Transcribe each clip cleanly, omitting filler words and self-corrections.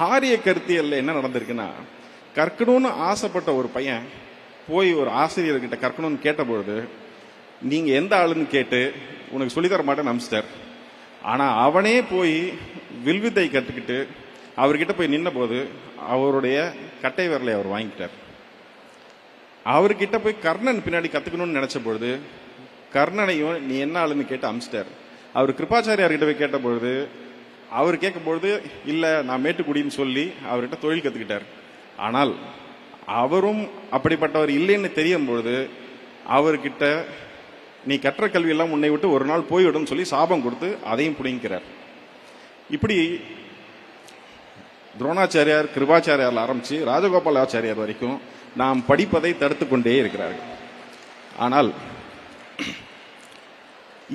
ஆரிய கருத்தியல்ல என்ன நடந்திருக்குன்னா, கற்கணும்னு ஆசைப்பட்ட ஒரு பையன் போய் ஒரு ஆசிரியர்கிட்ட கற்கணும்னு கேட்டபொழுது, நீங்க எந்த ஆளுன்னு கேட்டு உனக்கு சொல்லித்தர மாட்டேன்னு அமிச்சிட்டார். ஆனா அவனே போய் வில்வித்தை கற்றுக்கிட்டு அவர்கிட்ட போய் நின்ன போது அவருடைய கட்டை விரலை அவர் வாங்கிட்டார். அவர்கிட்ட போய் கர்ணன் பின்னாடி கத்துக்கணும்னு நினைச்ச பொழுது கர்ணனையும் நீ என்ன ஆளுன்னு கேட்டு அமிச்சிட்டார். அவர் கிருபாச்சாரியார்கிட்ட போய் கேட்ட பொழுது அவர் கேட்கும்பொழுது இல்ல நான் மேட்டுக்குடின்னு சொல்லி அவர்கிட்ட தொழில் கத்துக்கிட்டார். ஆனால் அவரும் அப்படிப்பட்டவர் இல்லைன்னு தெரியும் பொழுது அவர்கிட்ட நீ கற்ற கல்வி எல்லாம் உன்னை விட்டு ஒரு நாள் போய்விடும் சொல்லி சாபம் கொடுத்து அதையும் புடிங்கிறார். இப்படி துரோணாச்சாரியார் கிருபாச்சாரியார் ஆரம்பிச்சு ராஜகோபாலாச்சாரியார் வரைக்கும் நாம் படிப்பதை தடுத்து கொண்டே இருக்கிறார்கள். ஆனால்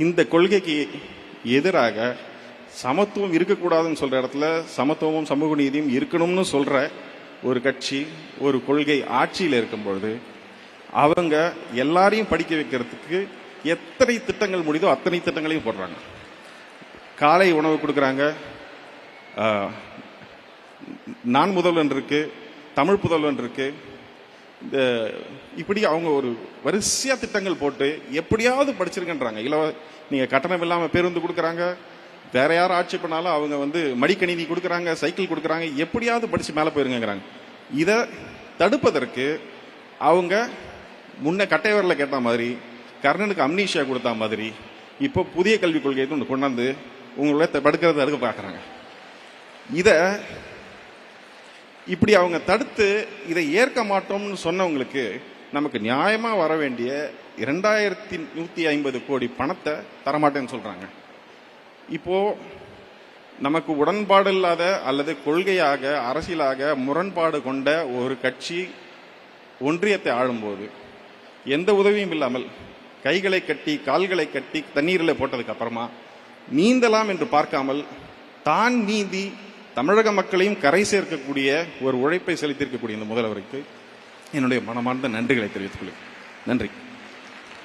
இந்த கொள்கைக்கு எதிராக சமத்துவம் இருக்கக்கூடாதுன்னு சொல்ற இடத்துல சமத்துவமும் சமூக நீதியும் இருக்கணும்னு சொல்ற ஒரு கட்சி ஒரு கொள்கை ஆட்சியில் இருக்கும் பொழுது அவங்க எல்லாரையும் படிக்க வைக்கிறதுக்கு எத்தனை திட்டங்கள் முடியுதோ அத்தனை திட்டங்களையும் போடுறாங்க. காலை உணவு கொடுக்குறாங்க, நான் முதல்வன் இருக்கு, தமிழ் புதல்வன் இருக்கு, இந்த இப்படி அவங்க ஒரு வரிசையா திட்டங்கள் போட்டு எப்படியாவது படிச்சிருக்கன்றாங்க. நீங்க கட்டணம் இல்லாம பேருந்து கொடுக்குறாங்க, வேற யாரும் ஆட்சி பண்ணாலும் அவங்க மடிக்கணினி கொடுக்குறாங்க, சைக்கிள் கொடுக்குறாங்க, எப்படியாவது படிச்சு மேல போயிருங்கிறாங்க. இதை தடுப்பதற்கு அவங்க முன்ன கட்டைவரில் கேட்ட மாதிரி கர்ணனுக்கு அம்னீஷியா கொடுத்த மாதிரி இப்போ புதிய கல்விக் கொள்கையை கொண்டாந்து உங்களோட படுக்கிறத தடுக்க பார்க்குறாங்க. இதை இப்படி அவங்க தடுத்து இதை ஏற்க மாட்டோம்னு சொன்னவங்களுக்கு நமக்கு நியாயமா வர வேண்டிய 2150 கோடி பணத்தை தரமாட்டேன்னு சொல்றாங்க. இப்போ நமக்கு உடன்பாடு இல்லாத அல்லது கொள்கையாக அரசியலாக முரண்பாடு கொண்ட ஒரு கட்சி ஒன்றியத்தை ஆளும்போது எந்த உதவியும் இல்லாமல் கைகளை கட்டி கால்களை கட்டி தண்ணீரில் போட்டதுக்கு அப்புறமா நீந்தலாம் என்று பார்க்காமல் தான் நீந்தி தமிழக மக்களையும் கரை சேர்க்கக்கூடிய ஒரு உழைப்பை செலுத்தியிருக்கக்கூடிய இந்த முதல்வருக்கு என்னுடைய மனமார்ந்த நன்றிகளை தெரிவித்துக் கொள்கிறேன். நன்றி.